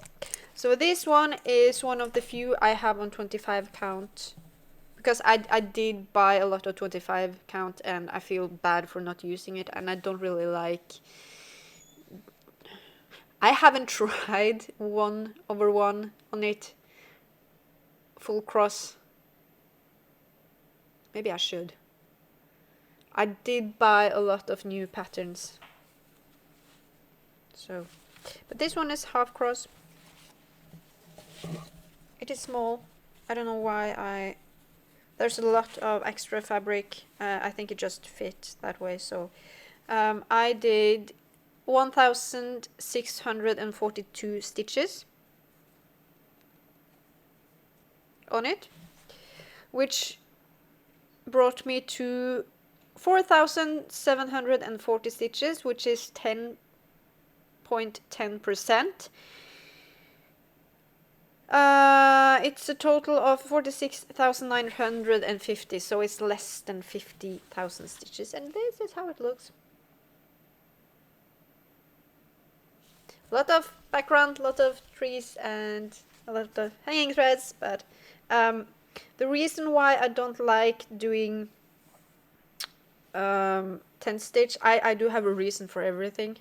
So this one is one of the few I have on 25 count, because I did buy a lot of 25 count and I feel bad for not using it, and I don't really like, I haven't tried 1/1 on it full cross. Maybe I should. I did buy a lot of new patterns. So, but this one is half cross. It is small. I don't know why there's a lot of extra fabric. I think it just fits that way. So I did 1,642 stitches on it, which brought me to 4,740 stitches, which is 10.10%. It's a total of 46,950, so it's less than 50,000 stitches, and this is how it looks. A lot of background, a lot of trees, and a lot of hanging threads, but the reason why I don't like doing 10 stitch, I do have a reason for everything,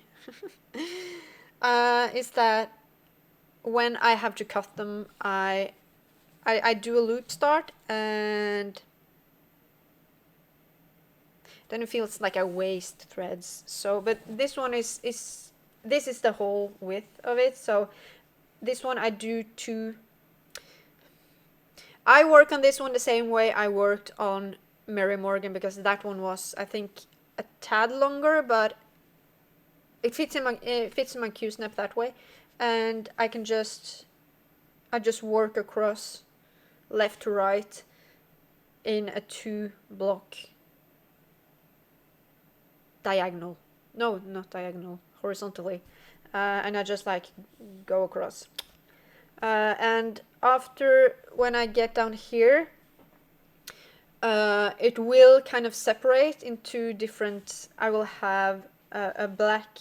is that when I have to cut them, I do a loop start, and then it feels like I waste threads. So, but this one is this is the whole width of it. So this one I do two. I work on this one the same way I worked on Mary Morgan, because that one was, I think, a tad longer, but it fits in my Q-snap that way, and I just work across left to right in a 2-block diagonal. No, not diagonal, horizontally, and I just like go across. And after, when I get down here, it will kind of separate into different, I will have a black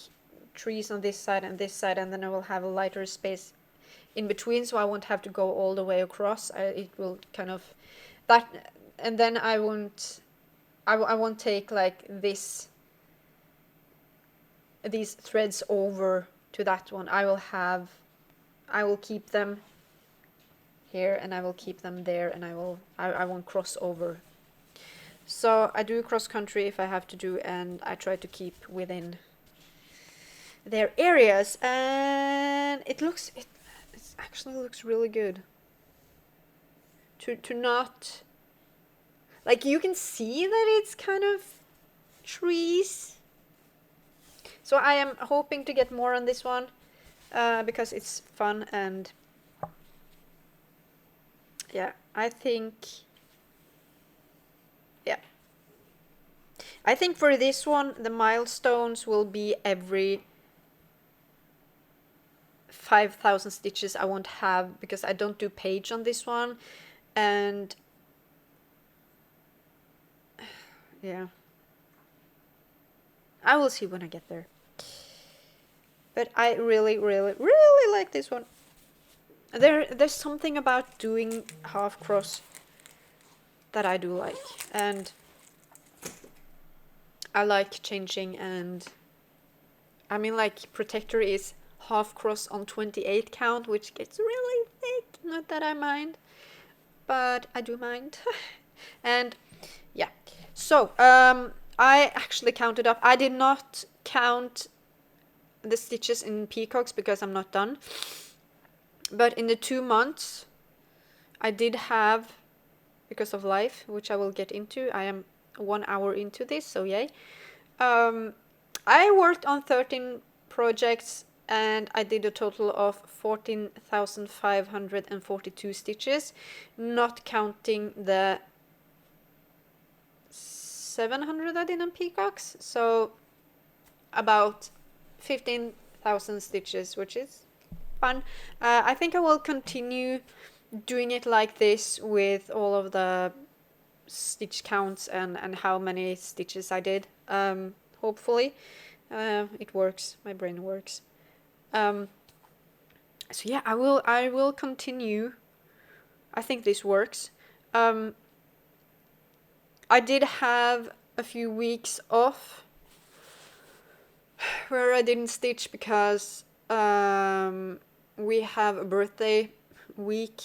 trees on this side and this side, and then I will have a lighter space in between, so I won't have to go all the way across. It will kind of, that, and then I won't take like these threads over to that one. I will keep them here, and I will keep them there, and I won't cross over. So I do cross country if I have to do, and I try to keep within their areas, and it actually looks really good. To not, like, you can see that it's kind of trees. So I am hoping to get more on this one, because it's fun, and yeah, I think for this one the milestones will be every 5,000 stitches. I won't have, because I don't do page on this one, and yeah, I will see when I get there. But I really, really, really like this one. There's something about doing half cross that I do like, and I like changing, and I mean, like, protector is half cross on 28 count, which gets really thick. Not that I mind, but I do mind. And yeah, so I actually counted up. I did not count the stitches in peacocks because I'm not done, but in the 2 months I did have, because of life, which I will get into, I am 1 hour into this, so yay. I worked on 13 projects, and I did a total of 14,542 stitches, not counting the 700 I did on peacocks, so about 15,000 stitches, which is fun. I think I will continue doing it like this with all of the stitch counts and how many stitches I did. hopefully. It works. My brain works. So yeah, I will continue. I think this works. I did have a few weeks off where I didn't stitch because we have a birthday week.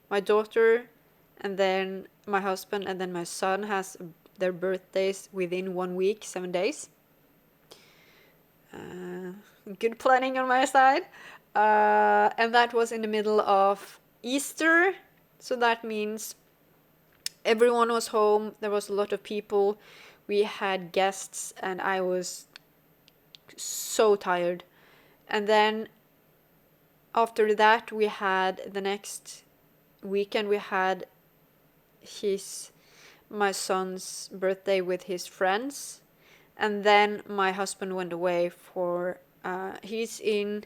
My daughter and then my husband and then my son has their birthdays within 1 week, 7 days. Good planning on my side. And that was in the middle of Easter. So that means everyone was home. There was a lot of people. We had guests and I was so tired. And then after that, we had the next weekend, we had my son's birthday with his friends. And then my husband went away for, he's in,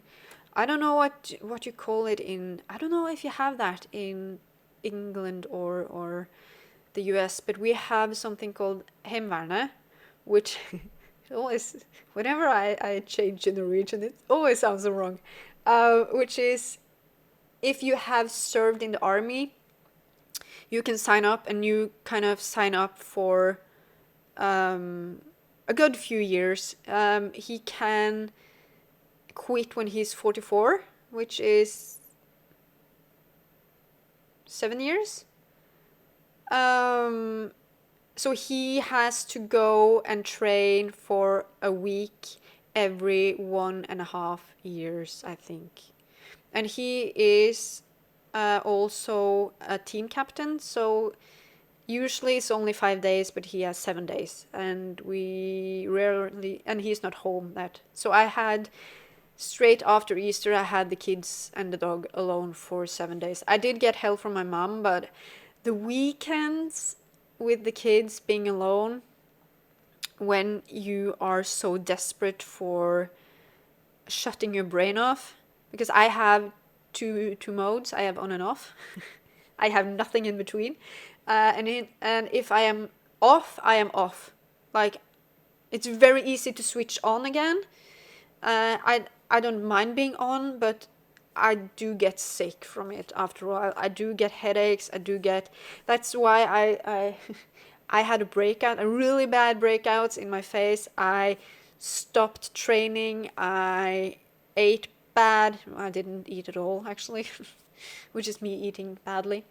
I don't know what you call it in, I don't know if you have that in England or the US, but we have something called Hemvärnet, which always, whenever I change in the region, it always sounds wrong, which is if you have served in the army, you can sign up and you kind of sign up for a good few years. He can quit when he's 44, which is 7 years. So he has to go and train for a week every 1.5 years, I think. And he is also a team captain, so usually it's only 5 days, but he has 7 days, and he's not home that. So I had, straight after Easter, I had the kids and the dog alone for 7 days. I did get help from my mom, but the weekends with the kids being alone, when you are so desperate for shutting your brain off, because I have two modes, I have on and off. I have nothing in between. And if I am off, I am off. Like, it's very easy to switch on again. I don't mind being on, but I do get sick from it after a while. I do get headaches. That's why I had a breakout, a really bad breakouts in my face. I stopped training. I ate bad. I didn't eat at all, actually, which is me eating badly.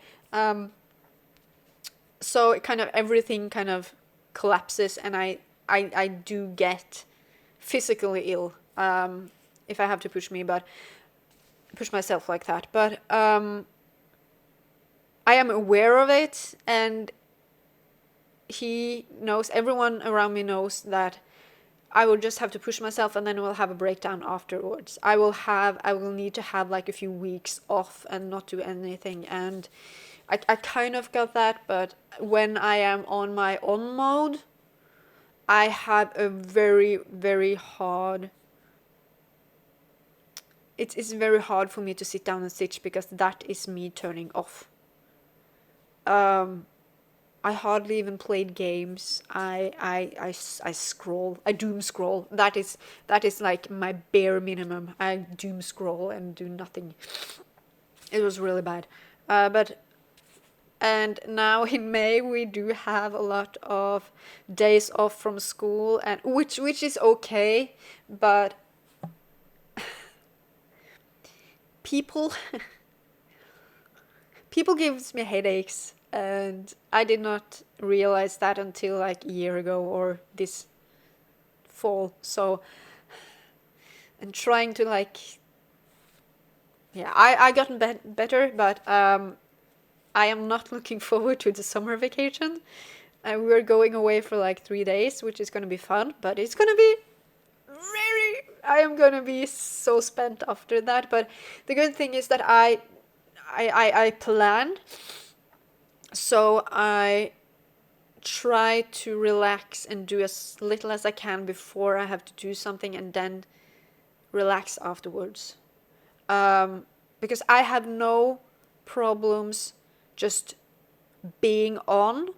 So it kind of, everything kind of collapses, and I do get physically ill if I have to push myself like that. But I am aware of it, and he knows, everyone around me knows that I will just have to push myself, and then I will have a breakdown afterwards. I will need to have like a few weeks off and not do anything, and I kind of got that, but when I am on my on mode, I have a very, very hard... It's very hard for me to sit down and stitch, because that is me turning off. I hardly even played games. I scroll. I doom scroll. That is like my bare minimum. I doom scroll and do nothing. It was really bad. And now in May we do have a lot of days off from school, and which is okay, but people gives me headaches, and I did not realize that until like a year ago or this fall. So, and trying to like, yeah, I gotten better, but I am not looking forward to the summer vacation. We're going away for like 3 days, which is going to be fun, but it's going to be I am going to be so spent after that. But the good thing is that I plan, so I try to relax and do as little as I can before I have to do something, and then relax afterwards. Because I have no problems just being on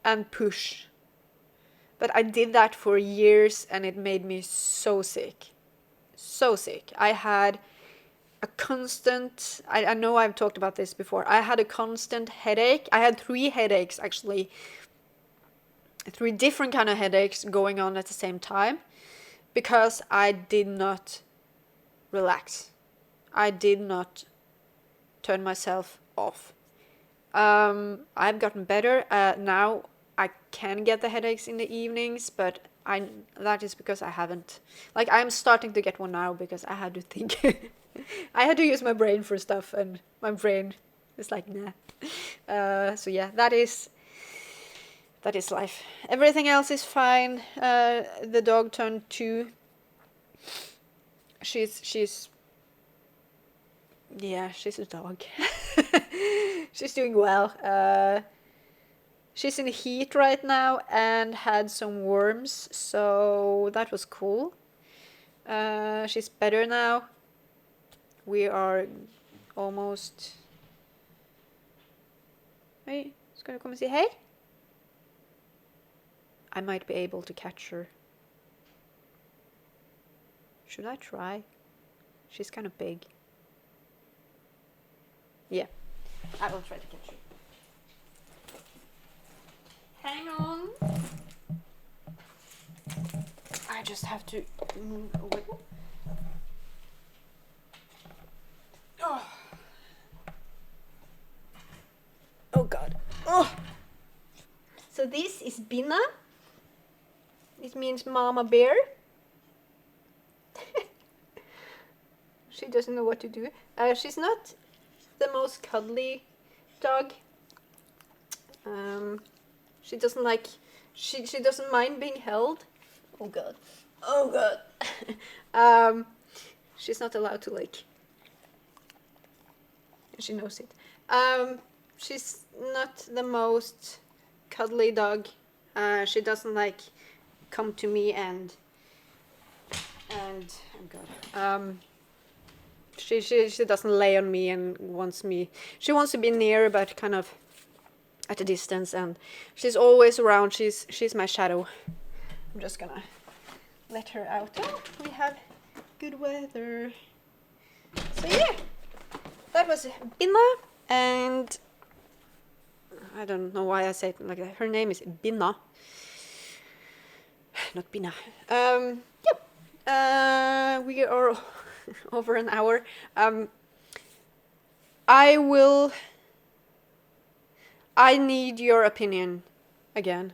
and push. But I did that for years and it made me so sick. So sick. I had a constant, I know I've talked about this before. I had a constant headache. I had 3 headaches actually. 3 different kind of headaches going on at the same time because I did not relax. I did not turn myself off. I've gotten better. Now I can get the headaches in the evenings, but that is because I haven't. Like, I'm starting to get one now because I had to think. I had to use my brain for stuff, and my brain is like, nah. So yeah, that is life. Everything else is fine. The dog turned 2. She's a dog. She's doing well. She's in heat right now and had some worms, so that was cool. She's better now. We are almost... Hey, she's gonna come and say hey? I might be able to catch her. Should I try? She's kind of big. Yeah, I will try to catch her. Hang on. I just have to move away. Oh. Oh god. Oh. So this is Bina. It means mama bear. She doesn't know what to do. She's not the most cuddly dog. She doesn't like... She doesn't mind being held. Oh god. Oh god. She's not allowed to lick. She knows it. She's not the most cuddly dog. She doesn't like come to me and oh god. She doesn't lay on me and wants me. She wants to be near, but kind of at a distance, and she's always around. She's my shadow. I'm just gonna let her out. Oh, we have good weather. So yeah, that was Bina, and I don't know why I say it like that. Her name is Bina, not Bina. We are over an hour. I need your opinion again.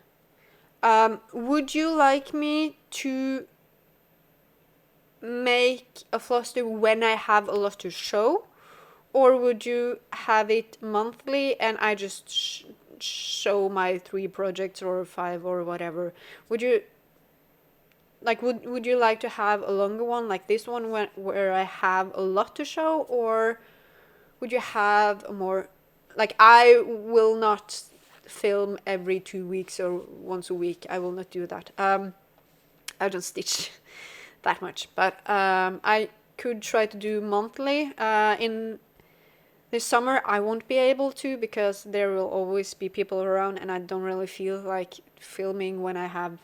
Would you like me to make a Flosstube when I have a lot to show? Or would you have it monthly and I just show my 3 projects or 5 or whatever? Would you like to have a longer one like this one where I have a lot to show, or would you have a more... Like, I will not film every 2 weeks or once a week. I will not do that. I don't stitch that much, but I could try to do monthly. In this summer I won't be able to because there will always be people around and I don't really feel like filming when I have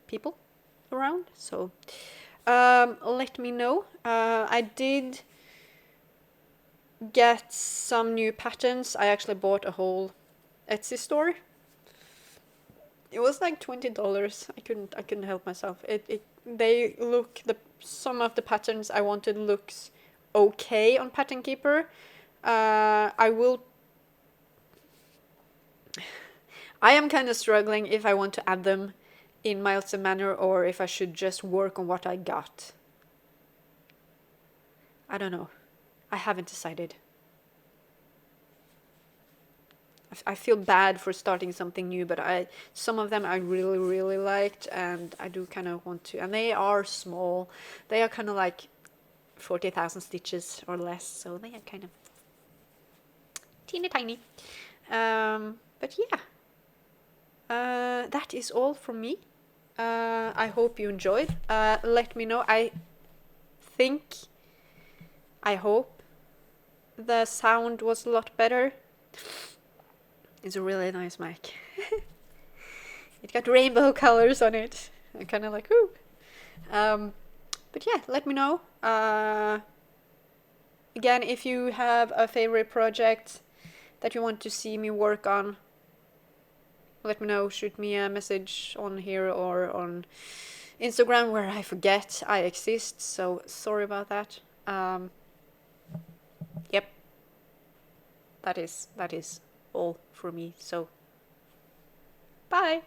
people around. So let me know. I did get some new patterns. I actually bought a whole Etsy store. It was like $20. I couldn't help myself. Some of the patterns I wanted looks okay on Pattern Keeper. I am kind of struggling if I want to add them in Miles and Manor or if I should just work on what I got. I don't know. I haven't decided. I feel bad for starting something new, but some of them I really, really liked, and I do kind of want to. And they are small. They are kind of like 40,000 stitches or less, so they are kind of teeny tiny. But yeah, that is all from me. I hope you enjoyed. Let me know. I hope the sound was a lot better. It's a really nice mic. It got rainbow colors on it. I'm kind of like, ooh. But yeah, let me know. Again, if you have a favorite project that you want to see me work on, let me know. Shoot me a message on here or on Instagram, where I forget I exist, so sorry about that. Yep, that is all for me, so bye.